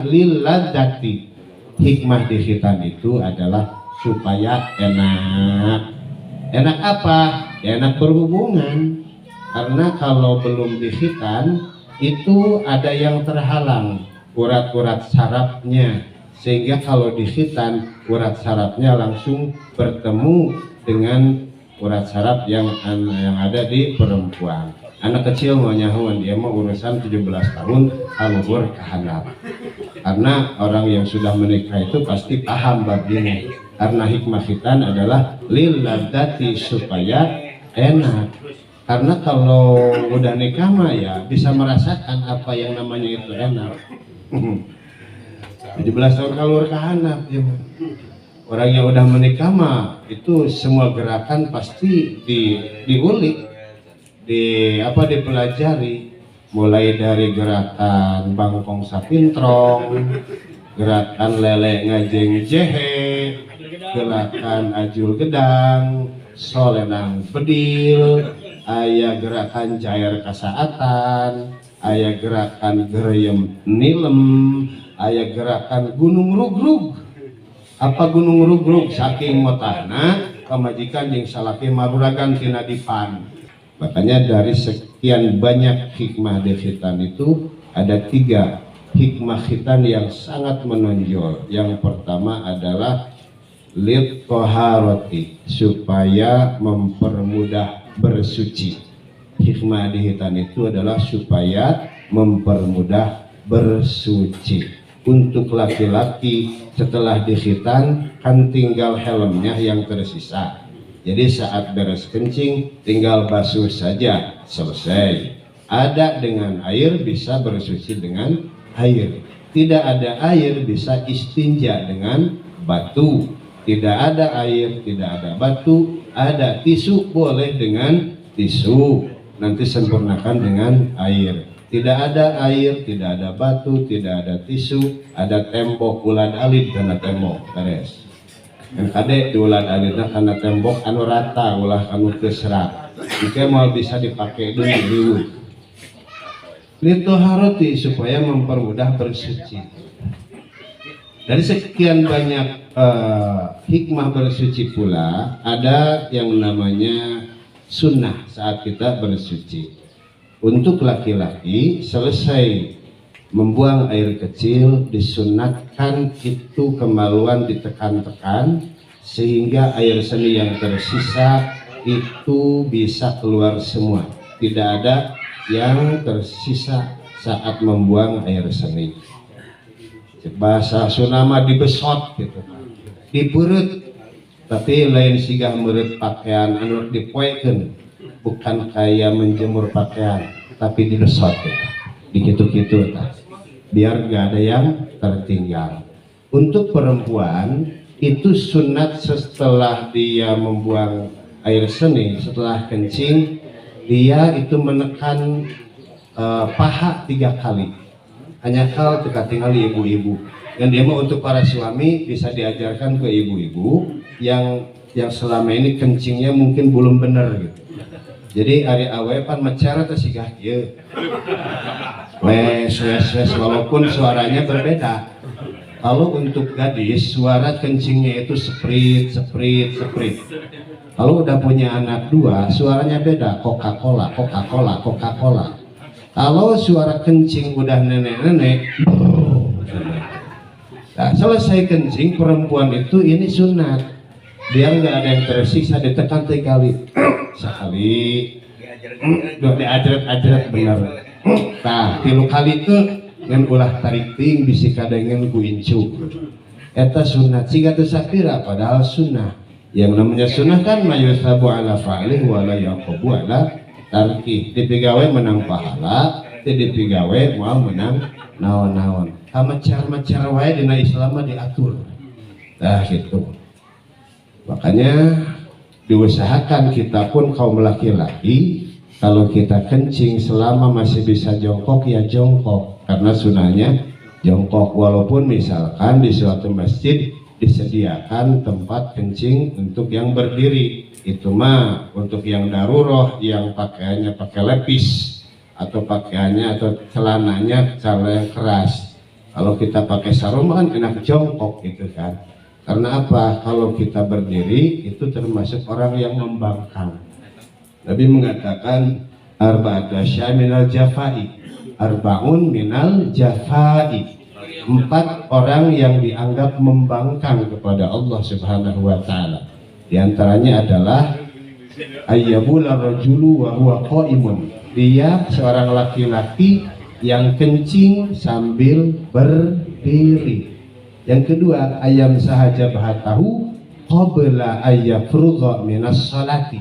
lilladzati. Hikmah di khitan itu adalah supaya enak. Enak apa? Enak berhubungan. Karena kalau belum di khitan itu ada yang terhalang urat-urat sarafnya, sehingga kalau di khitan urat sarafnya langsung bertemu dengan urat saraf yang ada di perempuan. Anak kecil mau nyahuan, dia mau urusan 17 tahun haluhur kahanap. Karena orang yang sudah menikah itu pasti paham bab ini. Karena hikmah khitan adalah lilladzati, supaya enak. Karena kalau udah nikah mah ya bisa merasakan apa yang namanya itu enak. 17 tahun haluhur kahanap ya. Orang yang udah menikah mah itu semua gerakan pasti diulik, dipelajari, mulai dari gerakan bangkong sapintrong, gerakan lele ngajeng jehe, gerakan ajul gedang, solenang bedil, aya gerakan cair kasaatan, aya gerakan gereyem nilem, aya gerakan gunung rugrug. Apa gunung rugrug? Saking motana pamajikan jeung salaki maruragan tina dipan. Makanya dari sekian banyak hikmah di khitan itu ada 3 hikmah khitan yang sangat menonjol. Yang pertama adalah lit toharoti, supaya mempermudah bersuci. Hikmah di khitan itu adalah supaya mempermudah bersuci. Untuk laki-laki setelah di khitan kan tinggal helmnya yang tersisa. Jadi saat beres kencing tinggal basuh saja, selesai. Ada dengan air bisa bersuci dengan air. Tidak ada air bisa istinja dengan batu. Tidak ada air, tidak ada batu, ada tisu boleh dengan tisu. Nanti sempurnakan dengan air. Tidak ada air, tidak ada batu, tidak ada tisu, ada tembok ulan alit karena tembok beres. Yang kadek di ulan alitnya karena tembok anu rata, ulah anu keserat. Jika mau bisa dipakai dulu. Litoharoti, supaya mempermudah bersuci. Dari sekian banyak hikmah bersuci pula, ada yang namanya sunnah saat kita bersuci. Untuk laki-laki selesai membuang air kecil disunatkan itu kemaluan ditekan-tekan sehingga air seni yang tersisa itu bisa keluar semua. Tidak ada yang tersisa saat membuang air seni. Bahasa Sunama dibesot gitu, diperut, tapi lain sigah meureut pakaian anu dipoekeun. Bukan kayak menjemur pakaian, tapi dilesot gitu. Dikitu-kitu biar gak ada yang tertinggal. Untuk perempuan itu sunat setelah dia membuang air seni, setelah kencing dia itu menekan paha 3 kali. Hanya kal tinggal ibu-ibu. Dan dia mau untuk para suami bisa diajarkan ke ibu-ibu yang selama ini kencingnya mungkin belum benar gitu. Jadi hari awe pan mecara tersigah kieu. Wes walaupun suaranya berbeda. Kalau untuk gadis suara kencingnya itu seprit. Kalau udah punya anak 2 suaranya beda, Coca-Cola. Kalau suara kencing udah nenek-nenek, nah, selesai kencing perempuan itu ini sunat. Biar nggak ada yang tersiksa ditekan 3 kali. Sekali diajret bener. Nah 3 kali itu dengan ulah tarik ting bisi kadengen ku incu. Eta sunat siga teu sapira padahal sunnah. Yang namanya sunnah kan mayusabu ala fa'lih wa la yaqabu ala tarki. Dipigawe menang pahala, dipigawe moal menang naon-naon. Macar-macar wae dina Islam diatur. Nah gitu. Makanya diusahakan kita pun kaum laki-laki kalau kita kencing selama masih bisa jongkok ya jongkok, karena sunahnya jongkok. Walaupun misalkan di suatu masjid disediakan tempat kencing untuk yang berdiri, itu mah untuk yang daruroh yang pakaiannya pakai lepis atau pakaiannya atau celananya celana yang keras. Kalau kita pakai sarung kan enak jongkok gitu kan. Karena apa? Kalau kita berdiri itu termasuk orang yang membangkang. Nabi mengatakan arba'atu minal jafai, arbaun minal jafai. 4 orang yang dianggap membangkang kepada Allah Subhanahu wa taala. Di antaranya adalah ayyabula rajulu wa huwa qaimun. Dia seorang laki-laki yang kencing sambil berdiri. Yang kedua, ayam sahaja bahatahu qabla ayyafrugha minas salati.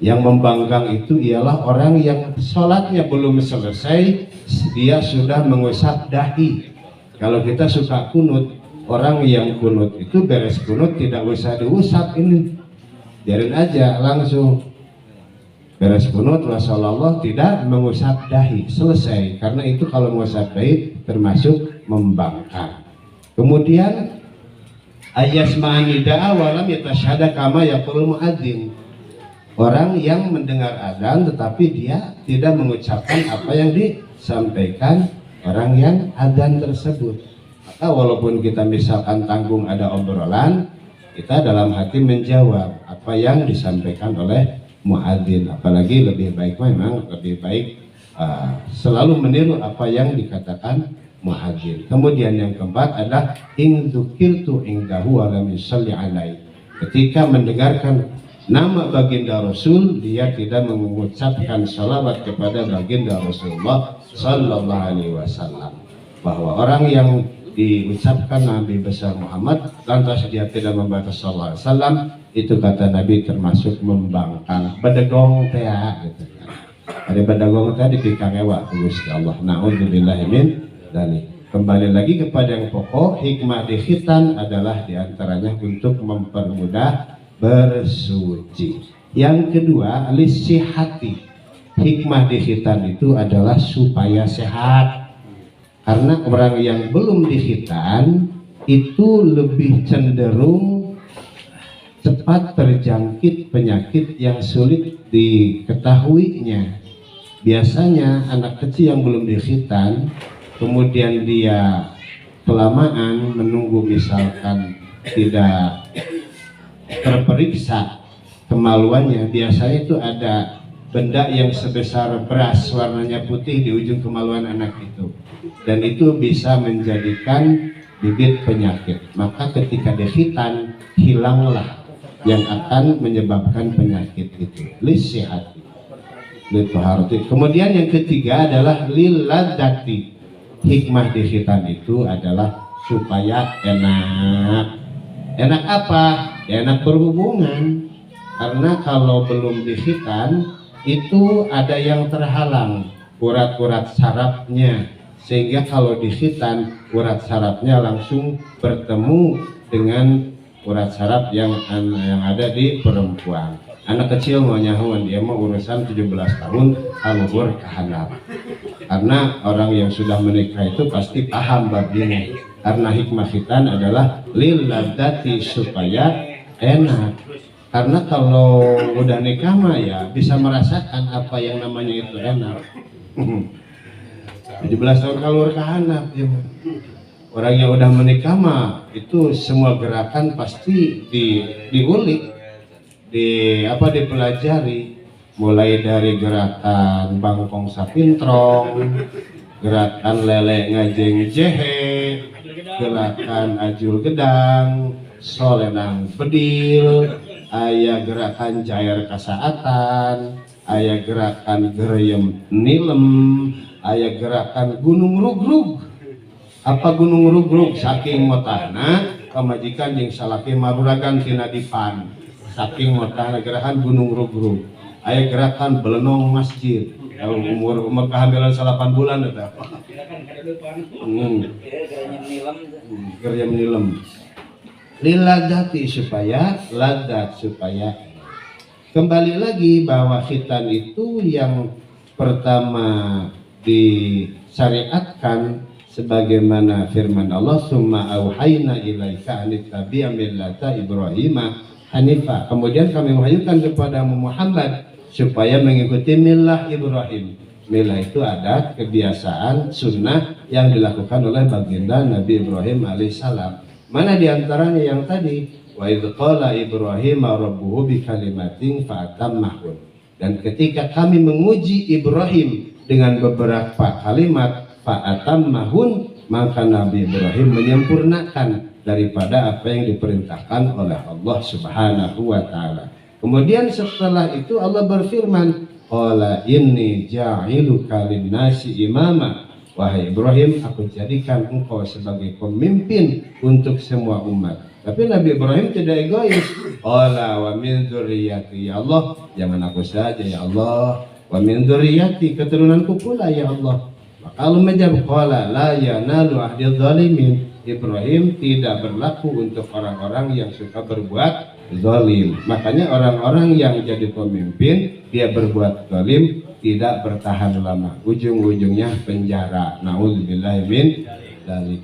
Yang membangkang itu ialah orang yang sholatnya belum selesai, dia sudah mengusap dahi. Kalau kita suka kunut, orang yang kunut itu beres kunut tidak usah diusap ini, biarin aja langsung beres kunut wasallallahu tidak mengusap dahi, selesai. Karena itu kalau mengusap dahi termasuk membangkang. Kemudian ayasma'ani da'a walam yatashhada kama yaqul muadzin. Orang yang mendengar adzan tetapi dia tidak mengucapkan apa yang disampaikan orang yang adzan tersebut. Maka walaupun kita misalkan tanggung ada obrolan, kita dalam hati menjawab apa yang disampaikan oleh muadzin. Apalagi lebih baik memang lebih baik selalu meniru apa yang dikatakan muadzin. Kemudian yang keempat adalah in dzukirtu indahu wa lam yusalli alaihi. Ketika mendengarkan nama baginda Rasul, dia tidak mengucapkan salawat kepada baginda Rasulullah Sallallahu Alaihi Wasallam. Bahwa orang yang diucapkan Nabi besar Muhammad lantas dia tidak membaca Sallallahu Alaihi Wasallam, itu kata Nabi termasuk membangkang. Bedegong teh gitu kan. Ada bedegong teh dipikang ewa Gusti Allah. Na'udzubillahi min dzalik. Kembali lagi kepada yang pokok, hikmah di khitan adalah diantaranya untuk mempermudah bersuci. Yang kedua, lisihati. Hikmah di khitan itu adalah supaya sehat. Karena orang yang belum di khitan itu lebih cenderung cepat terjangkit penyakit yang sulit diketahuinya. Biasanya anak kecil yang belum di khitan, kemudian dia kelamaan menunggu misalkan tidak terperiksa kemaluannya, biasanya itu ada benda yang sebesar beras warnanya putih di ujung kemaluan anak itu, dan itu bisa menjadikan bibit penyakit. Maka ketika dikhitan hilanglah yang akan menyebabkan penyakit itu. Lisihati. Kemudian yang ketiga adalah lilladati. Hikmah di khitan itu adalah supaya enak. Enak apa? Enak berhubungan. Karena kalau belum di khitan itu ada yang terhalang, urat-urat sarafnya, sehingga kalau di khitan urat sarafnya langsung bertemu dengan urat saraf yang ada di perempuan. Anak kecil mau nyahuan, dia mau urusan 17 tahun haluhur kahanap. Karena orang yang sudah menikah itu pasti paham bab ini. Karena hikmah khitan adalah lilladati, supaya enak. Karena kalau udah nikah mah ya bisa merasakan apa yang namanya itu enak. 17 tahun kalau kahanap ya. Orang yang udah menikah mah itu semua gerakan pasti diulik, dipelajari, mulai dari gerakan bangkong sapintrong, gerakan lele ngajeng jehe, gerakan ajul gedang, solenang bedil, aya gerakan jair kasaatan, aya gerakan gereyem nilem, aya gerakan gunung rugrug. Apa gunung rugrug? Saking motahna pamajikan jeung salaki maruragan tina dipan. Saking motahna gerakan gunung rugrug. Aya gerakan belenong masjid. Umur kehamilan 8 bulan eta. Gereyem nilem. Lilladati, supaya ladat, supaya. Kembali lagi bahwa khitan itu yang pertama disyariatkan sebagaimana firman Allah, summa auhayna ilaika anittabi'a millata Ibrahim hanifa. Kemudian kami wahyukan kepada Muhammad supaya mengikuti milah Ibrahim. Milah itu ada kebiasaan, sunnah yang dilakukan oleh baginda Nabi Ibrahim alaihissalam. Mana diantaranya yang tadi, wa idh qala Ibrahim rabbuhu bikalimatin fa'atammahun. Dan ketika kami menguji Ibrahim dengan beberapa kalimat fa'atammahun, maka Nabi Ibrahim menyempurnakan daripada apa yang diperintahkan oleh Allah Subhanahu wa taala. Kemudian setelah itu Allah berfirman, qala inni ja'iluka lin-nasi imama. Wahai Ibrahim, aku jadikan engkau sebagai pemimpin untuk semua umat. Tapi Nabi Ibrahim tidak egois. Qala wa min dzurriyyati, ya Allah, jangan aku saja ya Allah. Wa min dzurriyyati, keturunanku pula ya Allah. Maka Allah menjawab, qala la yanalu ahdil zalimin. Ibrahim tidak berlaku untuk orang-orang yang suka berbuat zalim. Makanya orang-orang yang jadi pemimpin dia berbuat zalim tidak bertahan lama, ujung-ujungnya penjara. Nauzubillahi min dzalik.